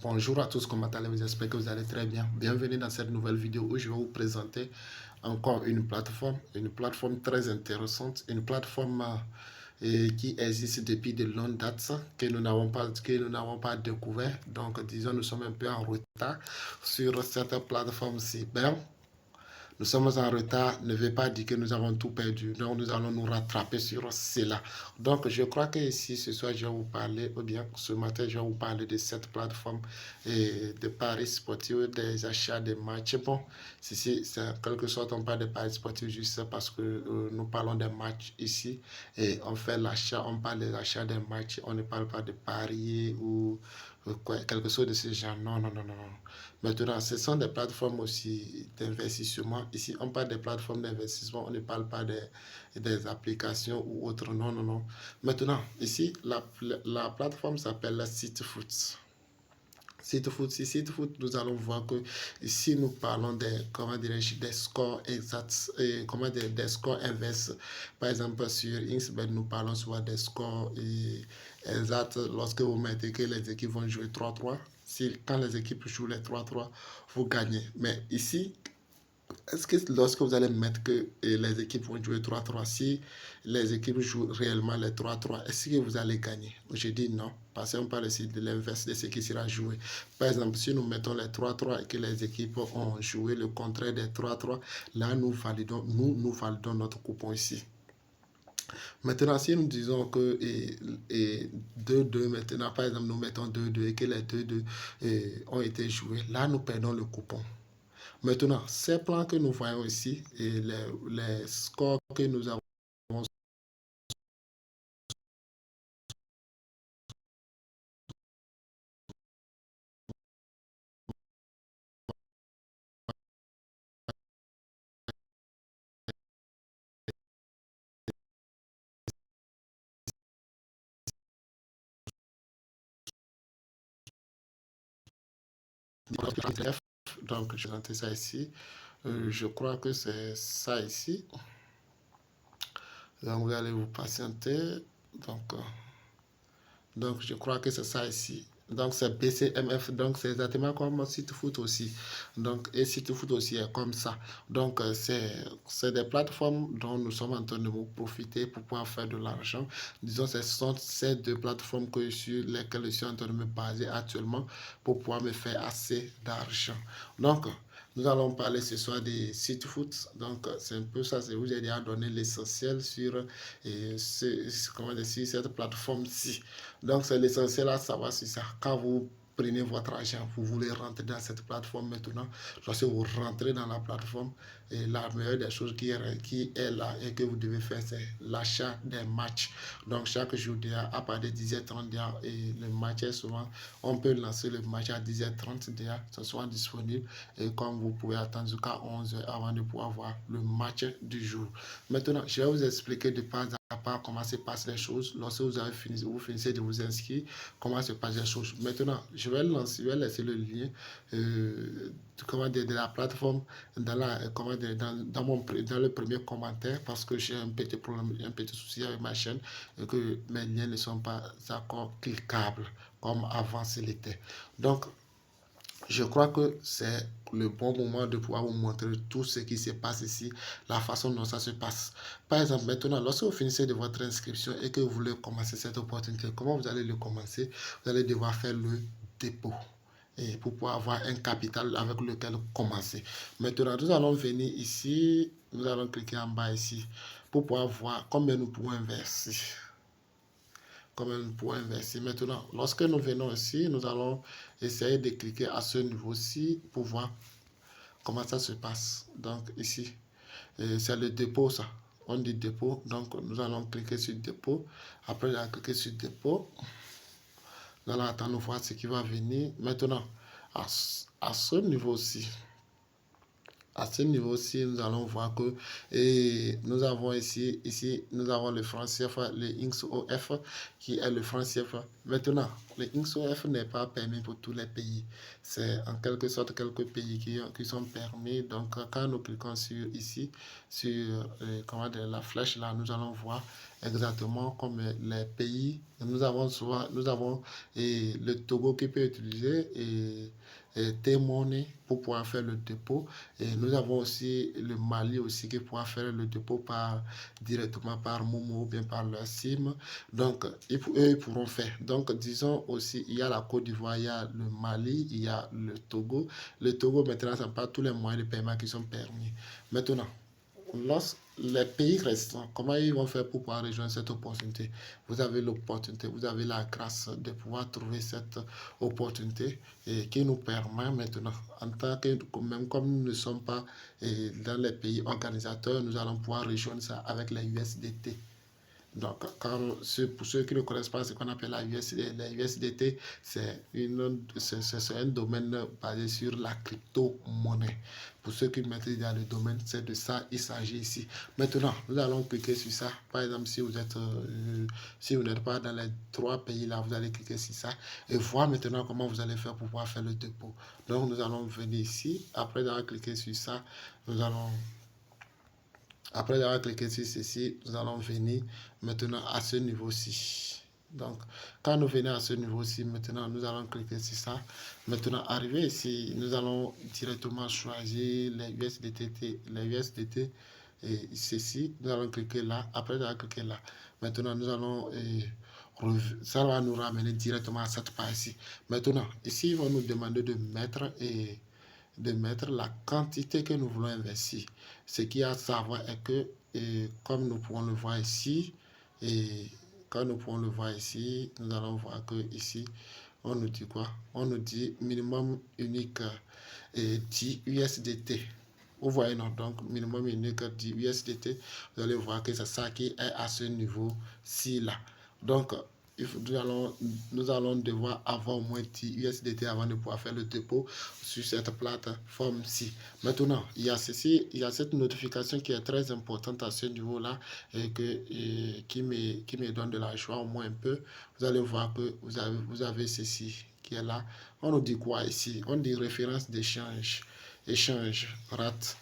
Bonjour à tous, comment allez-vous? J'espère que vous allez très bien. Bienvenue dans cette nouvelle vidéo où je vais vous présenter encore une plateforme très intéressante, une plateforme qui existe depuis de longues dates, que nous n'avons pas découvert. Donc, disons, nous sommes un peu en retard sur cette plateforme-ci. Nous sommes en retard, ne veut pas dire que nous avons tout perdu. Donc, nous allons nous rattraper sur cela. Donc, je crois que ici, ce soir, je vais vous parler, ou bien ce matin, je vais vous parler de cette plateforme et de paris sportifs, des achats des matchs. Bon, ceci, c'est en quelque sorte, on parle de paris sportifs juste parce que nous parlons des matchs ici et on fait l'achat, on parle des achats des matchs, on ne parle pas de parier ou quelque chose de ce genre. Non, non, non, non, non. Maintenant, ce sont des plateformes aussi d'investissement. Ici, on parle des plateformes d'investissement, on ne parle pas des applications ou autres. Non, non, non. Maintenant, ici, la plateforme s'appelle SiteFoot. SiteFoot, nous allons voir que ici, nous parlons comment dirais-je, des scores exacts, et comment des scores inverses. Par exemple, sur Insbet, nous parlons souvent des scores exacts lorsque vous mettez que les équipes vont jouer 3-3. Si, quand les équipes jouent les 3-3, vous gagnez. Mais ici, est-ce que lorsque vous allez mettre que les équipes vont jouer 3-3, si les équipes jouent réellement les 3-3, est-ce que vous allez gagner? Je dis non, parce qu'on parle ici de l'inverse de ce qui sera joué. Par exemple, si nous mettons les 3-3 et que les équipes ont joué le contraire des 3-3, là, nous validons notre coupon ici. Maintenant, si nous disons que 2-2, maintenant, par exemple, nous mettons 2-2 et que les 2-2 ont été joués, là, nous perdons le coupon. Maintenant, ces plans que nous voyons ici et les scores que nous avons donc je vais rentrer ça ici. Je crois que c'est ça ici. Donc vous allez vous patienter. Donc, euh, donc je crois que c'est ça ici. Donc c'est BCMF, donc c'est exactement comme SiteFoot aussi. Donc et SiteFoot aussi est comme ça. Donc c'est des plateformes dont nous sommes en train de vous profiter pour pouvoir faire de l'argent. Disons ce sont ces deux plateformes sur lesquelles je suis en train de me baser actuellement pour pouvoir me faire assez d'argent. Donc nous allons parler ce soir des SiteFoot. Donc c'est un peu ça, c'est vous aider à donner l'essentiel sur, comment dire, sur cette plateforme-ci. Donc, c'est l'essentiel à savoir si ça. Quand vous prenez votre argent, vous voulez rentrer dans cette plateforme maintenant. Lorsque vous rentrez dans la plateforme, et la meilleure des choses qui est là et que vous devez faire, c'est l'achat des matchs. Donc, chaque jour, à partir de 10h30, et le match est souvent, on peut lancer le match à 10h30, ce soit disponible. Et comme vous pouvez attendre jusqu'à 11h avant de pouvoir voir le match du jour. Maintenant, je vais vous expliquer de pas à pas comment se passent les choses. Lorsque vous avez fini, vous finissez de vous inscrire, comment se passent les choses. Maintenant, je vais laisser le lien comment dire, de la plateforme dans le premier commentaire parce que j'ai un petit problème, un petit souci avec ma chaîne et que mes liens ne sont pas encore cliquables comme avant l'était. Donc, je crois que c'est le bon moment de pouvoir vous montrer tout ce qui se passe ici, la façon dont ça se passe. Par exemple, maintenant, lorsque vous finissez de votre inscription et que vous voulez commencer cette opportunité, comment vous allez le commencer? Vous allez devoir faire le dépôt et pour pouvoir avoir un capital avec lequel commencer. Maintenant, nous allons venir ici, nous allons cliquer en bas ici pour pouvoir voir combien nous pouvons investir comme un point inversé. Maintenant, lorsque nous venons ici, nous allons essayer de cliquer à ce niveau-ci pour voir comment ça se passe. Donc ici, c'est le dépôt ça. On dit dépôt, donc nous allons cliquer sur dépôt. Après, on va cliquer sur dépôt. Nous allons attendre voir ce qui va venir. Maintenant, à ce niveau-ci, nous allons voir que nous avons ici, nous avons le franc CFA, le XOF, qui est le franc CFA. Maintenant, le XOF n'est pas permis pour tous les pays. C'est en quelque sorte quelques pays qui sont permis. Donc, quand nous cliquons sur ici, sur comment dire, la flèche là, nous allons voir exactement comme les pays Nous avons le Togo qui peut utiliser T-Money pour pouvoir faire le dépôt. Et nous avons aussi le Mali aussi qui pourra faire le dépôt directement par Momo ou bien par leur SIM. Donc, eux, ils pourront faire. Donc, disons aussi, il y a la Côte d'Ivoire, il y a le Mali, il y a le Togo. Le Togo, maintenant, ce n'est pas tous les moyens de paiement qui sont permis. Maintenant, les pays restants, comment ils vont faire pour pouvoir rejoindre cette opportunité? Vous avez l'opportunité, vous avez la grâce de pouvoir trouver cette opportunité et qui nous permet maintenant, en tant que, même comme nous ne sommes pas dans les pays organisateurs, nous allons pouvoir rejoindre ça avec les USDT. Donc, pour ceux qui ne connaissent pas ce qu'on appelle la USDT, c'est un domaine basé sur la crypto-monnaie. Pour ceux qui maîtrisent dans le domaine, c'est de ça il s'agit ici. Maintenant, nous allons cliquer sur ça. Par exemple, si vous n'êtes pas dans les trois pays là, vous allez cliquer sur ça et voir maintenant comment vous allez faire pour pouvoir faire le dépôt. Donc, nous allons venir ici. Après avoir cliqué sur ça, après avoir cliqué sur ceci, nous allons venir maintenant à ce niveau-ci. Donc, quand nous venons à ce niveau-ci, maintenant, nous allons cliquer sur ça. Maintenant, arrivé ici, nous allons directement choisir les USDT. Les USDT, et ceci, nous allons cliquer là. Après avoir cliqué là, maintenant, ça va nous ramener directement à cette page-ci. Maintenant, ici, ils vont nous demander de mettre la quantité que nous voulons investir. Ce qu'il y a à savoir est que, comme nous pouvons le voir ici, et quand nous pouvons le voir ici, nous allons voir que ici, on nous dit quoi? On nous dit minimum unique 10 USDT. Vous voyez, non? Donc, minimum unique 10 USDT. Vous allez voir que c'est ça qui est à ce niveau-ci là. Donc, nous allons devoir avoir au moins 10 USDT avant de pouvoir faire le dépôt sur cette plateforme-ci. Maintenant, il y a cette notification qui est très importante à ce niveau-là et qui me donne de la joie au moins un peu. Vous allez voir que vous avez ceci qui est là. On nous dit quoi ici? On dit référence échange, rate.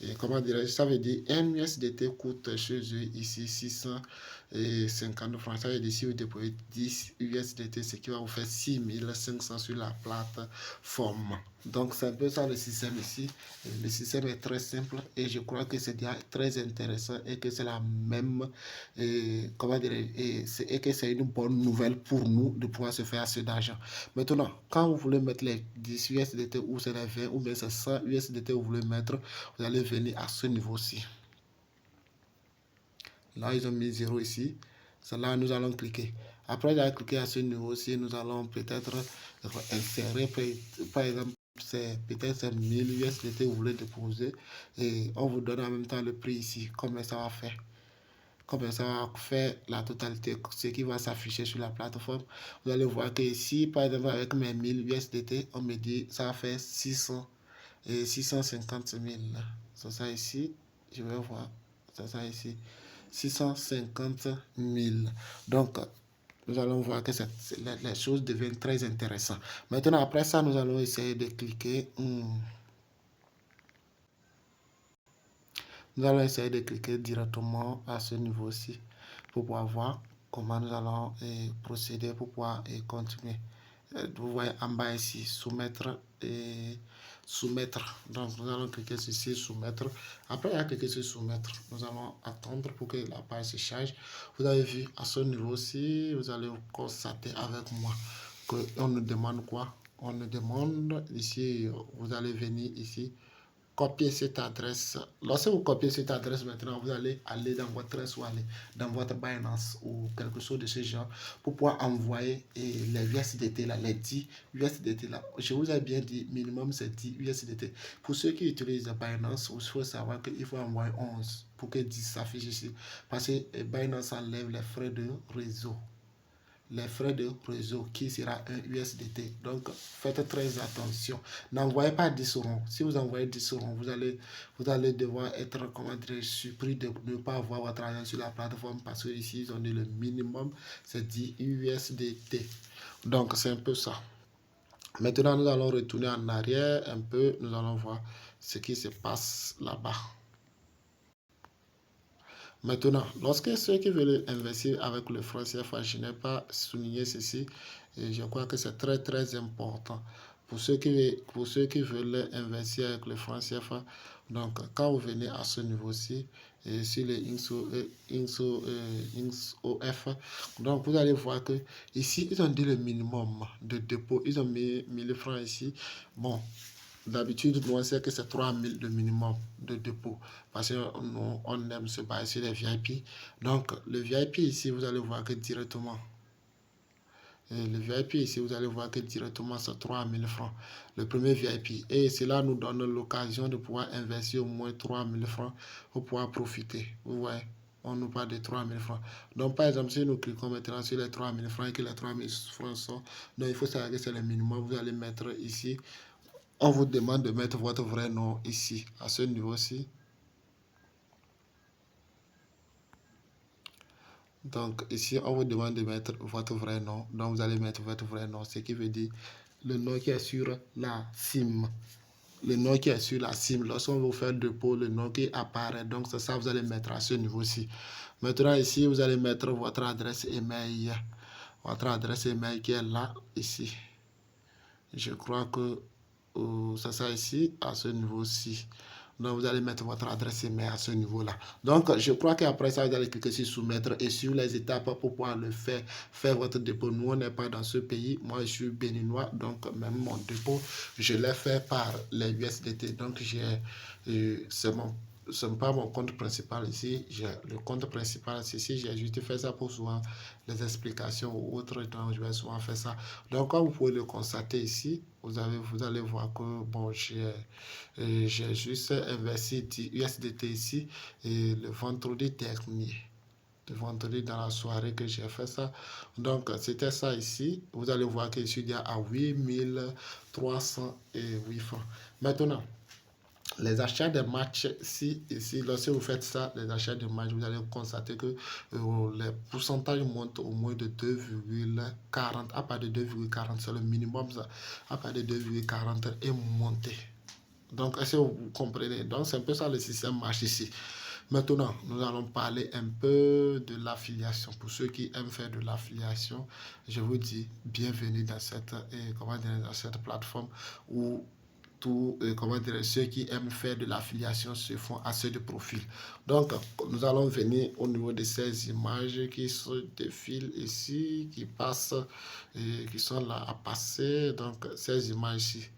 Et comment dirais-je, ça veut dire 1 USDT coûte chez eux ici 650 francs. Ça veut dire si vous déposez 10 USDT, ce qui va vous faire 6500 sur la plateforme. Donc c'est un peu ça le système ici. Le système est très simple et je crois que c'est très intéressant et que c'est la même, comment dirais et que c'est une bonne nouvelle pour nous de pouvoir se faire assez d'argent. Maintenant, quand vous voulez mettre les 10 USDT ou c'est les 20 ou bien c'est 100 USDT vous voulez mettre, vous allez venir à ce niveau-ci. Là, ils ont mis 0 ici. C'est là nous allons cliquer. Après avoir cliqué à ce niveau-ci, nous allons peut-être insérer, par exemple, c'est peut-être 1000 USDT vous voulez déposer et on vous donne en même temps le prix ici, combien ça va faire. Comme ça va faire la totalité, ce qui va s'afficher sur la plateforme. Vous allez voir que ici, par exemple, avec mes 1000 USDT, on me dit ça va faire 650 000. C'est ça ici. Je vais voir. C'est ça ici. 650 000. Donc, nous allons voir que les choses deviennent très intéressantes. Maintenant, après ça, nous allons essayer de cliquer. Nous allons essayer de cliquer directement à ce niveau-ci pour pouvoir voir comment nous allons procéder pour pouvoir continuer. Vous voyez en bas ici, soumettre et soumettre. Donc, nous allons cliquer sur ici, soumettre. Après avoir cliqué sur soumettre, nous allons attendre pour que la page se charge. Vous avez vu à ce niveau-ci, vous allez constater avec moi qu'on nous demande quoi? On nous demande ici, vous allez venir ici copier cette adresse. Lorsque vous copiez cette adresse maintenant, vous allez aller dans votre soit aller dans votre Binance ou quelque chose de ce genre pour pouvoir envoyer les USDT là, les 10 USDT là. Je vous ai bien dit, minimum c'est 10 USDT. Pour ceux qui utilisent Binance, il faut savoir qu'il faut envoyer 11 pour que 10 s'affiche ici. Parce que Binance enlève les frais de réseau. Les frais de réseau qui sera un USDT. Donc, faites très attention. N'envoyez pas 10 euros. Si vous envoyez 10 euros, vous allez devoir être, comment dire, surpris de ne pas avoir votre argent sur la plateforme parce que ici, ils ont dit le minimum, c'est 10 USDT. Donc, c'est un peu ça. Maintenant, nous allons retourner en arrière un peu. Nous allons voir ce qui se passe là-bas. Maintenant, lorsque ceux qui veulent investir avec le franc CFA, je n'ai pas souligné ceci et je crois que c'est très très important. Pour ceux qui veulent investir avec le franc CFA, donc quand vous venez à ce niveau-ci, et sur les INSOF, donc vous allez voir que ici, ils ont dit le minimum de dépôt. Ils ont mis 1000 francs ici. Bon, d'habitude, nous, on sait que c'est 3000 de minimum de dépôt parce que nous, on aime se baser sur les VIP. Donc, le VIP ici, vous allez voir que directement, le VIP ici, vous allez voir que directement, c'est 3000 francs. Le premier VIP. Et cela nous donne l'occasion de pouvoir investir au moins 3000 francs pour pouvoir profiter. Vous voyez? On nous parle de 3000 francs. Donc, par exemple, si nous cliquons maintenant sur les 3000 francs et que les 3000 francs sont, donc il faut savoir que c'est le minimum. Vous allez mettre ici, on vous demande de mettre votre vrai nom ici, à ce niveau-ci. Donc ici, on vous demande de mettre votre vrai nom. Donc vous allez mettre votre vrai nom, ce qui veut dire le nom qui est sur la SIM. Le nom qui est sur la SIM. Lorsqu'on vous fait dépôt, le nom qui apparaît. Donc c'est ça, vous allez mettre à ce niveau-ci. Maintenant ici, vous allez mettre votre adresse email. Votre adresse email qui est là, ici. Je crois que c'est ça ici, à ce niveau-ci. Donc, vous allez mettre votre adresse email à ce niveau-là. Donc, je crois qu'après ça, vous allez cliquer sur soumettre et sur les étapes pour pouvoir le faire, faire votre dépôt. Nous, on n'est pas dans ce pays. Moi, je suis béninois. Donc, même mon dépôt, je l'ai fait par les USDT. Donc, ce n'est pas mon compte principal ici. J'ai le compte principal ici. J'ai juste fait ça pour souvent les explications ou autres. Donc, je vais souvent faire ça. Donc, comme vous pouvez le constater ici, vous allez voir que bon, j'ai juste investi 10 USDT ici et le vendredi dernier. Le vendredi dans la soirée que j'ai fait ça. Donc, c'était ça ici. Vous allez voir que je suis déjà à 8308 francs. Maintenant, les achats de matchs, ici, lorsque vous faites ça, les achats de matchs, vous allez constater que les pourcentages montent au moins de 2,40. À part de 2,40, c'est le minimum. Ça. À part de 2,40 est monté. Donc, est-ce que vous comprenez? Donc, c'est un peu ça le système marche ici. Maintenant, nous allons parler un peu de l'affiliation. Pour ceux qui aiment faire de l'affiliation, je vous dis bienvenue dans dans cette plateforme où comment dire, ceux qui aiment faire de l'affiliation se font assez de profil. Donc, nous allons venir au niveau de ces images qui se défilent ici, qui passent et qui sont là à passer. Donc, ces images-ci.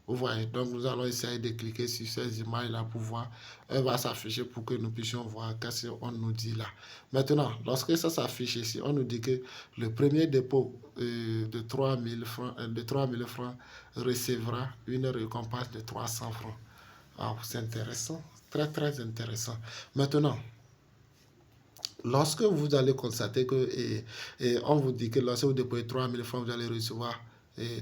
Vous voyez, donc nous allons essayer de cliquer sur ces images-là pour voir. Elle va s'afficher pour que nous puissions voir qu'est-ce qu'on nous dit là. Maintenant, lorsque ça s'affiche ici, on nous dit que le premier dépôt de 3000 francs, recevra une récompense de 300 francs. Ah, c'est intéressant, très très intéressant. Maintenant, lorsque vous allez constater que, on vous dit que lorsque vous déposez 3000 francs, vous allez recevoir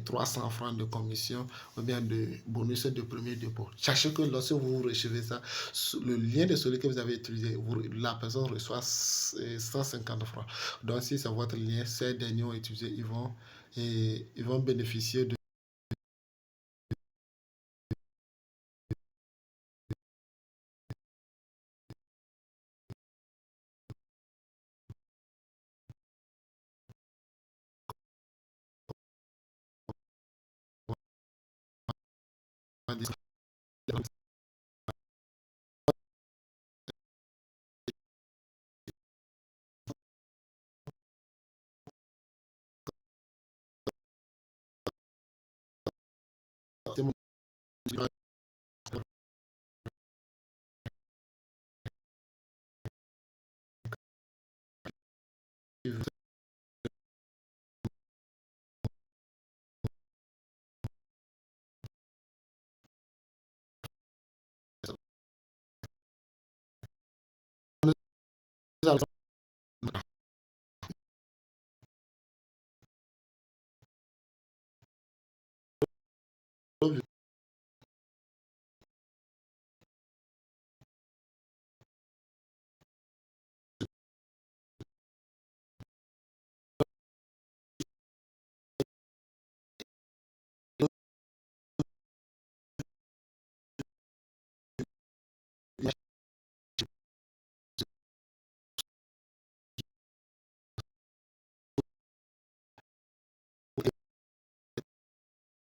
300 francs de commission ou bien de bonus de premier dépôt. Sachez que lorsque vous recevez ça, le lien de celui que vous avez utilisé, la personne reçoit 150 francs. Donc, si c'est votre lien, ces derniers ont utilisé, ils vont bénéficier de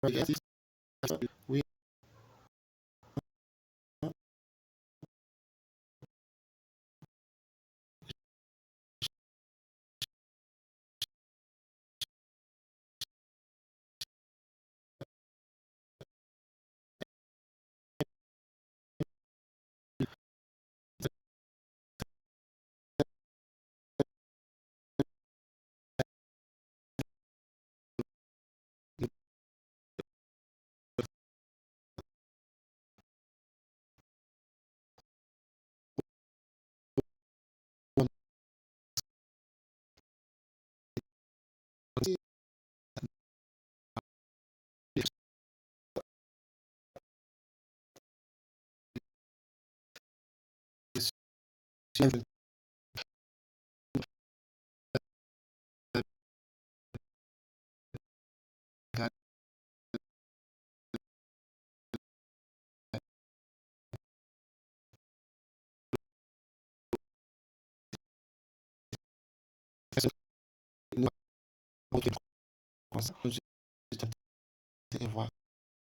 Oui. Et voir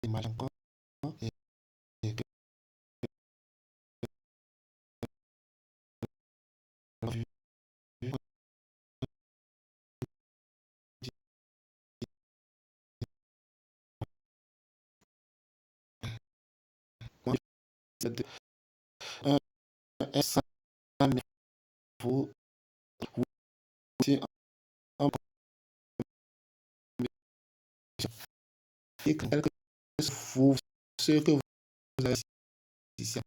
l'image encore. Et, et que vu, moi, c'est un S vous, vous, c'est un et que vous, ce que vous avez ici,